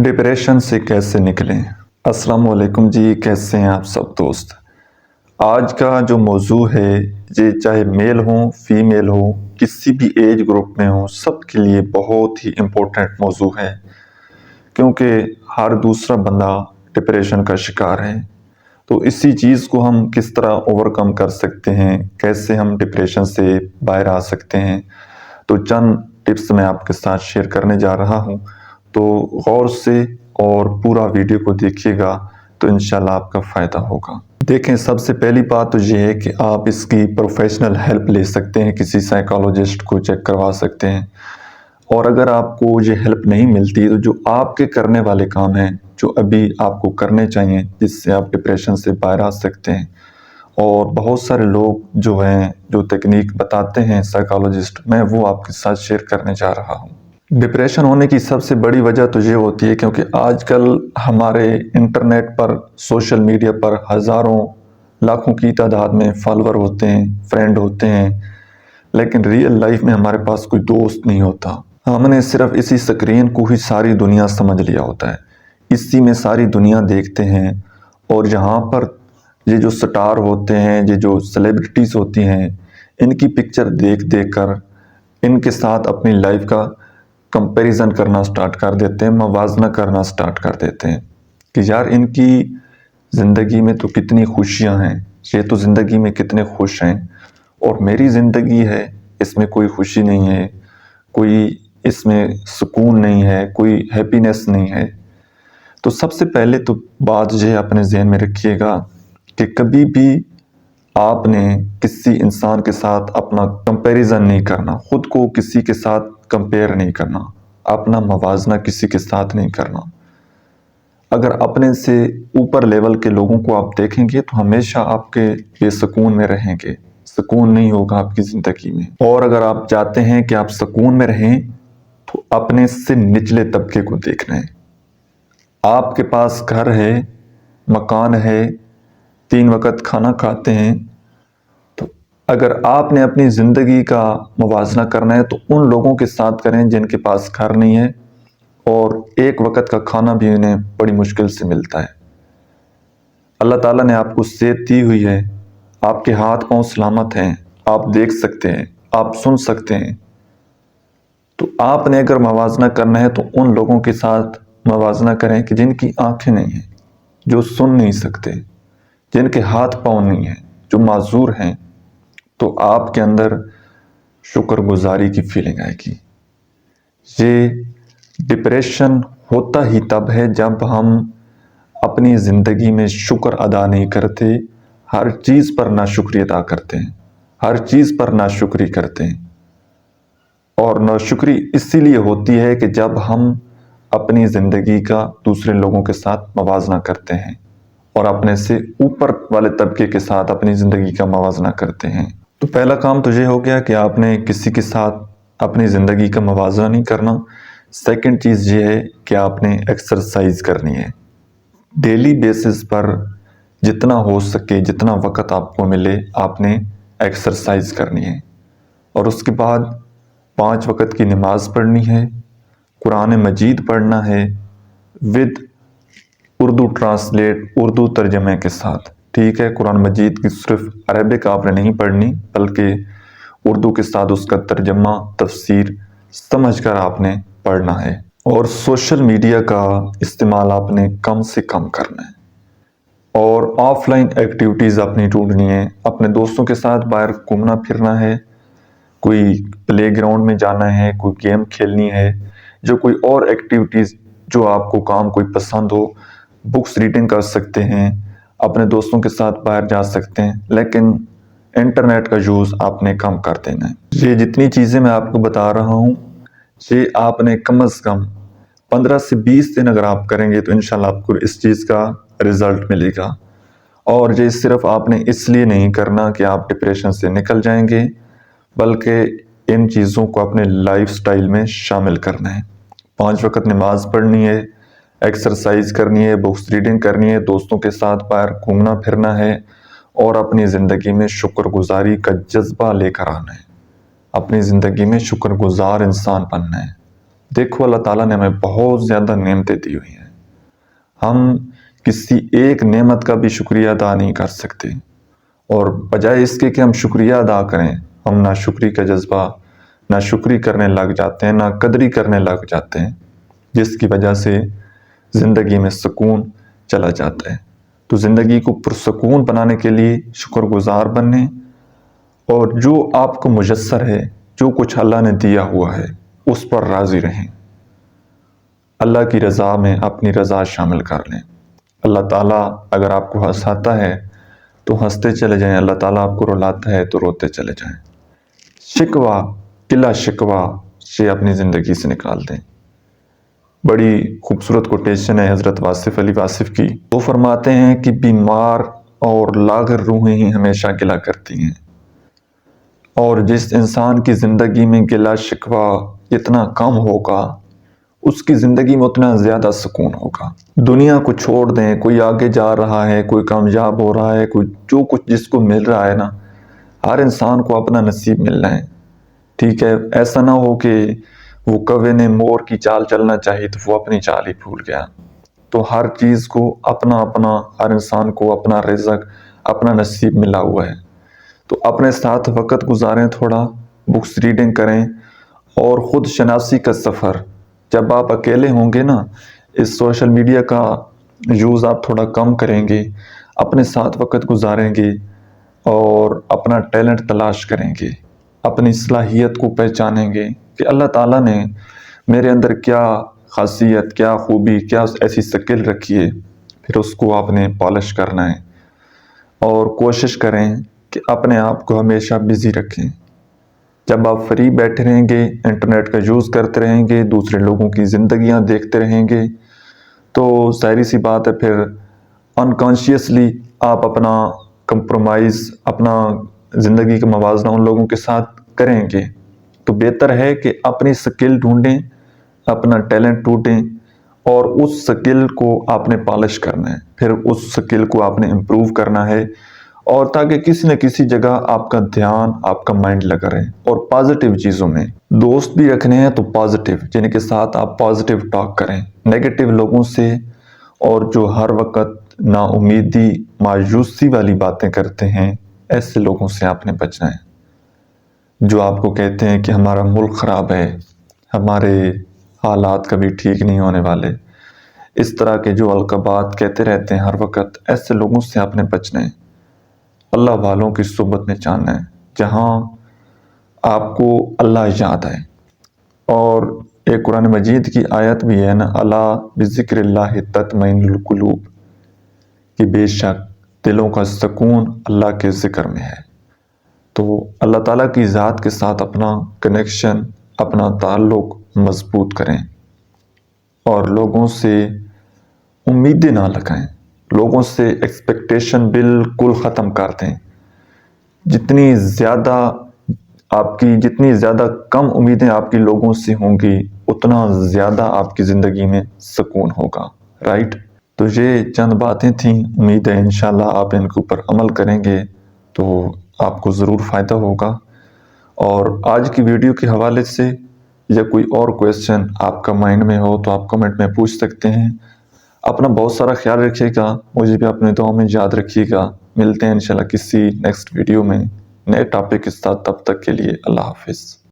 Depression से कैसे निकलें। अस्सलाम वालेकुम जी, कैसे हैं आप सब दोस्त। आज का जो मौजू है ये चाहे मेल हो फीमेल हो किसी भी एज ग्रुप में हो, सबके लिए बहुत ही इम्पोर्टेंट मौजू है, क्योंकि हर दूसरा बंदा डिप्रेशन का शिकार है। तो इसी चीज़ को हम किस तरह ओवरकम कर सकते हैं, कैसे हम डिप्रेशन से बाहर आ सकते हैं, तो चंद टिप्स मैं आपके साथ शेयर करने जा रहा हूं। तो गौर से और पूरा वीडियो को देखिएगा तो इंशाल्लाह आपका फ़ायदा होगा। देखें, सबसे पहली बात तो ये है कि आप इसकी प्रोफेशनल हेल्प ले सकते हैं, किसी साइकोलॉजिस्ट को चेक करवा सकते हैं। और अगर आपको ये हेल्प नहीं मिलती तो जो आपके करने वाले काम हैं, जो अभी आपको करने चाहिए, जिससे आप डिप्रेशन से बाहर आ सकते हैं। और बहुत सारे लोग जो हैं, जो टेक्निक बताते हैं साइकोलॉजिस्ट, मैं वो आपके साथ शेयर करने जा रहा हूँ। डिप्रेशन होने की सबसे बड़ी वजह तो ये होती है क्योंकि आजकल हमारे इंटरनेट पर, सोशल मीडिया पर हज़ारों लाखों की तादाद में फॉलोअर होते हैं, फ्रेंड होते हैं, लेकिन रियल लाइफ में हमारे पास कोई दोस्त नहीं होता। हमने सिर्फ इसी स्क्रीन को ही सारी दुनिया समझ लिया होता है, इसी में सारी दुनिया देखते हैं। और यहाँ पर ये जो स्टार होते हैं, ये जो सेलिब्रिटीज़ होती हैं, इनकी पिक्चर देख देख कर इनके साथ अपनी लाइफ का कंपैरिजन करना स्टार्ट कर देते हैं, मवाजना करना स्टार्ट कर देते हैं कि यार इनकी ज़िंदगी में तो कितनी खुशियाँ हैं, ये तो ज़िंदगी में कितने खुश हैं, और मेरी ज़िंदगी है इसमें कोई खुशी नहीं है, कोई इसमें सुकून नहीं है, कोई हैप्पीनेस नहीं है। तो सबसे पहले तो बात ये अपने ज़हन में रखिएगा कि कभी भी आपने किसी इंसान के साथ अपना कंपैरिजन नहीं करना, खुद को किसी के साथ कंपेयर नहीं करना, अपना मवाजना किसी के साथ नहीं करना। अगर अपने से ऊपर लेवल के लोगों को आप देखेंगे तो हमेशा आपके बेसुकून में रहेंगे, सुकून नहीं होगा आपकी ज़िंदगी में। और अगर आप चाहते हैं कि आप सुकून में रहें तो अपने से निचले तबके को देखना है। आपके पास घर है, मकान है, 3 वक्त खाना खाते हैं, तो अगर आपने अपनी ज़िंदगी का मवाजना करना है तो उन लोगों के साथ करें जिनके पास घर नहीं है और 1 वक्त का खाना भी उन्हें बड़ी मुश्किल से मिलता है। अल्लाह ताला ने आपको सेहत दी हुई है, आपके हाथ पांव सलामत हैं, आप देख सकते हैं, आप सुन सकते हैं। तो आपने अगर मवाजना करना है तो उन लोगों के साथ मवाजना करें कि जिनकी आंखें नहीं हैं, जो सुन नहीं सकते, जिनके हाथ पांव नहीं हैं, जो माजूर हैं। तो आपके अंदर शुक्रगुजारी की फीलिंग आएगी। ये डिप्रेशन होता ही तब है जब हम अपनी ज़िंदगी में शुक्र अदा नहीं करते, हर चीज़ पर नाशुक्री अदा करते हैं, हर चीज़ पर नाशुक्री करते हैं। और नाशुक्री इसीलिए होती है कि जब हम अपनी ज़िंदगी का दूसरे लोगों के साथ मवाजना करते हैं और अपने से ऊपर वाले तबके के साथ अपनी ज़िंदगी का मवाजना करते हैं। तो पहला काम तो ये हो गया कि आपने किसी के साथ अपनी ज़िंदगी का मवाजना नहीं करना। सेकंड चीज़ ये है कि आपने एक्सरसाइज करनी है। डेली बेसिस पर जितना हो सके, जितना वक्त आपको मिले, आपने एक्सरसाइज करनी है। और उसके बाद 5 वक्त की नमाज पढ़नी है, कुरान मजीद पढ़ना है विद उर्दू ट्रांसलेट, उर्दू तर्जमे के साथ। ठीक है, कुरान मजीद की सिर्फ अरबिक आपने नहीं पढ़नी, बल्कि उर्दू के साथ उसका तर्जमा, तफसीर समझ कर आपने पढ़ना है। और सोशल मीडिया का इस्तेमाल आपने कम से कम करना है और ऑफलाइन एक्टिविटीज़ अपनी ढूंढनी है। अपने दोस्तों के साथ बाहर घूमना फिरना है, कोई प्लेग्राउंड में जाना है, कोई गेम खेलनी है, जो कोई और एक्टिविटीज़ जो आपको काम कोई पसंद हो। बुक्स रीडिंग कर सकते हैं, अपने दोस्तों के साथ बाहर जा सकते हैं, लेकिन इंटरनेट का यूज़ आपने कम कर देना है। ये जितनी चीज़ें मैं आपको बता रहा हूँ, ये आपने कम से कम 15 से 20 दिन अगर आप करेंगे तो इंशाल्लाह आपको इस चीज़ का रिज़ल्ट मिलेगा। और ये सिर्फ आपने इसलिए नहीं करना कि आप डिप्रेशन से निकल जाएंगे, बल्कि इन चीज़ों को अपने लाइफस्टाइल में शामिल करना है। 5 वक्त नमाज पढ़नी है, एक्सरसाइज करनी है, बुक्स रीडिंग करनी है, दोस्तों के साथ बाहर घूमना फिरना है और अपनी ज़िंदगी में शुक्रगुजारी का जज्बा लेकर आना है। अपनी ज़िंदगी में शुक्रगुजार इंसान बनना है। دیکھو اللہ تعالیٰ نے ہمیں بہت زیادہ نعمتیں دی ہوئی ہیں، ہم کسی ایک نعمت کا بھی شکریہ ادا نہیں کر سکتے، اور بجائے اس کے کہ ہم شکریہ ادا کریں ہم نہ شکری کا جذبہ، نہ شکری کرنے لگ جاتے ہیں، نہ قدری کرنے لگ جاتے ہیں، جس کی وجہ سے زندگی میں سکون چلا جاتا ہے۔ تو زندگی کو پرسکون بنانے کے لیے شکر گزار بننے، اور جو آپ کو میسر ہے، جو کچھ اللہ نے دیا ہوا ہے اس پر راضی رہیں، اللہ کی رضا میں اپنی رضا شامل کر لیں۔ اللہ تعالیٰ اگر آپ کو ہنساتا ہے تو ہنستے چلے جائیں، اللہ تعالیٰ آپ کو رلاتا ہے تو روتے چلے جائیں۔ شکوہ، قلہ شکوہ سے اپنی زندگی سے نکال دیں۔ بڑی خوبصورت کوٹیشن ہے حضرت واصف علی واصف کی، وہ فرماتے ہیں کہ بیمار اور لاغر روحیں ہی ہمیشہ گلہ کرتی ہیں، اور جس انسان کی زندگی میں گلہ شکوہ اتنا کم ہوگا اس کی زندگی میں اتنا زیادہ سکون ہوگا۔ دنیا کو چھوڑ دیں، کوئی آگے جا رہا ہے، کوئی کامیاب ہو رہا ہے، کوئی جو کچھ جس کو مل رہا ہے نا، ہر انسان کو اپنا نصیب ملنا ہے، ٹھیک ہے؟ ایسا نہ ہو کہ وہ کوے نے مور کی چال چلنا چاہی تو وہ اپنی چال ہی بھول گیا۔ تو ہر چیز کو اپنا اپنا، ہر انسان کو اپنا رزق، اپنا نصیب ملا ہوا ہے۔ تو اپنے ساتھ وقت گزاریں، تھوڑا بکس ریڈنگ کریں، اور خود شناسی کا سفر، جب آپ اکیلے ہوں گے نا، اس سوشل میڈیا کا یوز آپ تھوڑا کم کریں گے، اپنے ساتھ وقت گزاریں گے اور اپنا ٹیلنٹ تلاش کریں گے، اپنی صلاحیت کو پہچانیں گے کہ اللہ تعالیٰ نے میرے اندر کیا خاصیت، کیا خوبی، کیا ایسی سکل رکھی ہے، پھر اس کو آپ نے پالش کرنا ہے، اور کوشش کریں کہ اپنے آپ کو ہمیشہ بزی رکھیں۔ جب آپ فری بیٹھے رہیں گے، انٹرنیٹ کا یوز کرتے رہیں گے، دوسرے لوگوں کی زندگیاں دیکھتے رہیں گے، تو ظاہری سی بات ہے پھر انکانشیسلی آپ اپنا کمپرومائز، اپنا زندگی کا موازنہ ان لوگوں کے ساتھ کریں گے۔ تو بہتر ہے کہ اپنی سکل ڈھونڈیں، اپنا ٹیلنٹ ڈھونڈیں، اور اس سکل کو آپ نے پالش کرنا ہے، پھر اس سکل کو آپ نے امپروو کرنا ہے، اور تاکہ کسی نہ کسی جگہ آپ کا دھیان، آپ کا مائنڈ لگا رہے، اور پازیٹیو چیزوں میں دوست بھی رکھنے ہیں تو پازیٹیو، جن کے ساتھ آپ پازیٹیو ٹاک کریں، نیگیٹیو لوگوں سے، اور جو ہر وقت نا امیدی، مایوسی والی باتیں کرتے ہیں، ایسے لوگوں سے آپ نے بچنا ہے، جو آپ کو کہتے ہیں کہ ہمارا ملک خراب ہے، ہمارے حالات کبھی ٹھیک نہیں ہونے والے، اس طرح کے جو القابات کہتے رہتے ہیں ہر وقت، ایسے لوگوں سے آپ نے بچنا ہے۔ اللہ والوں کی صحبت میں جانا ہے، جہاں آپ کو اللہ یاد آئے۔ اور ایک قرآن مجید کی آیت بھی ہے نا، الا بذکر اللہ تطمئن القلوب، کہ بے شک دلوں کا سکون اللہ کے ذکر میں ہے۔ تو اللہ تعالیٰ کی ذات کے ساتھ اپنا کنیکشن، اپنا تعلق مضبوط کریں، اور لوگوں سے امیدیں نہ لگائیں، لوگوں سے ایکسپیکٹیشن بالکل ختم کر دیں۔ جتنی زیادہ کم امیدیں آپ کی لوگوں سے ہوں گی، اتنا زیادہ آپ کی زندگی میں سکون ہوگا، رائٹ؟ تو یہ چند باتیں تھیں، امید ہے انشاءاللہ آپ ان کے اوپر عمل کریں گے تو آپ کو ضرور فائدہ ہوگا۔ اور آج کی ویڈیو کے حوالے سے یا کوئی اور کویسچن آپ کا مائنڈ میں ہو تو آپ کمنٹ میں پوچھ سکتے ہیں۔ اپنا بہت سارا خیال رکھیے گا، مجھے بھی اپنے دعاؤں میں یاد رکھیے گا۔ ملتے ہیں انشاءاللہ کسی نیکسٹ ویڈیو میں نئے ٹاپک کے ساتھ، تب تک کے لیے اللہ حافظ۔